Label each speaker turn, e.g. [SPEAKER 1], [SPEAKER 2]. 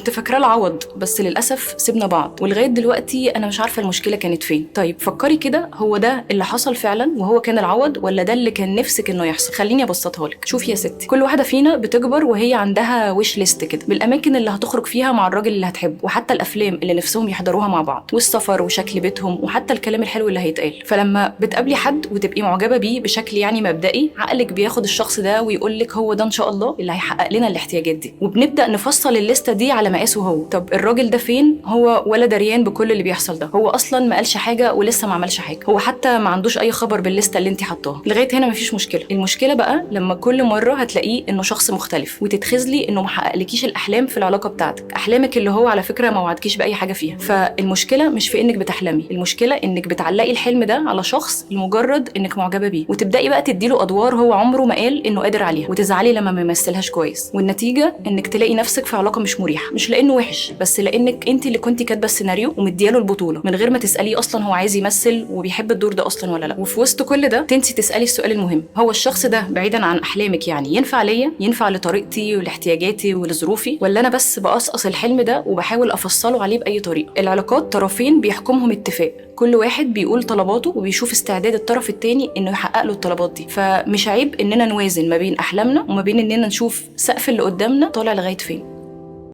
[SPEAKER 1] كنت فاكراه العوض، بس للاسف سيبنا بعض، ولغايه دلوقتي انا مش عارفه المشكله كانت فين. طيب فكري كده، هو ده اللي حصل فعلا وهو كان العوض، ولا ده اللي كان نفسك انه يحصل؟ خليني ابسطها لك. شوفي يا ستي، كل واحده فينا بتكبر وهي عندها ويش ليست كده بالاماكن اللي هتخرج فيها مع الراجل اللي هتحبه، وحتى الافلام اللي نفسهم يحضروها مع بعض، والسفر وشكل بيتهم، وحتى الكلام الحلو اللي هيتقال. فلما بتقابلي حد وتبقي معجبه بيه بشكل يعني مبدئي، عقلك بياخد الشخص ده ويقول لك هو ده ان شاء الله اللي هيحقق لنا الاحتياجات دي، وبنبدا نفصل الليسته دي على مقاسه هو. طب الراجل ده فين؟ هو ولا دريان بكل اللي بيحصل ده، هو اصلا ما قالش حاجه ولسه ما عملش حاجه، هو حتى ما عندوش اي خبر بالليسته اللي انت حطاها. لغايه هنا مفيش مشكله. المشكله بقى لما كل مره هتلاقيه انه شخص مختلف، وتتخزلي انه ما حققلكيش الاحلام في العلاقه بتاعتك، احلامك اللي هو على فكره ما وعدكيش باي حاجه فيها. فالمشكله مش في انك بتحلمي، المشكله انك بتعلقي الحلم ده على شخص لمجرد انك معجبه بيه، وتبداي بقى تديله ادوار هو عمره ما قال انه قادر عليها، وتزعلي لما ما يمثلهاش كويس. والنتيجه انك تلاقي نفسك في علاقه مش مريحه، مش لانه وحش، بس لانك انت اللي كنتي كاتبه السيناريو ومدياله البطوله من غير ما تساليه اصلا هو عايز يمثل وبيحب الدور ده اصلا ولا لا. وفي وسط كل ده تنسي تسالي السؤال المهم، هو الشخص ده بعيدا عن احلامك يعني ينفع ليا، ينفع لطريقتي ولاحتياجاتي ولظروفي، ولا انا بس بقصقص الحلم ده وبحاول افصله عليه باي طريقه؟ العلاقات طرفين بيحكمهم اتفاق، كل واحد بيقول طلباته وبيشوف استعداد الطرف التاني انه يحقق له الطلبات دي. فمش عيب اننا نوازن ما بين احلامنا وما بين اننا نشوف سقف اللي قدامنا طالع لغايه فين.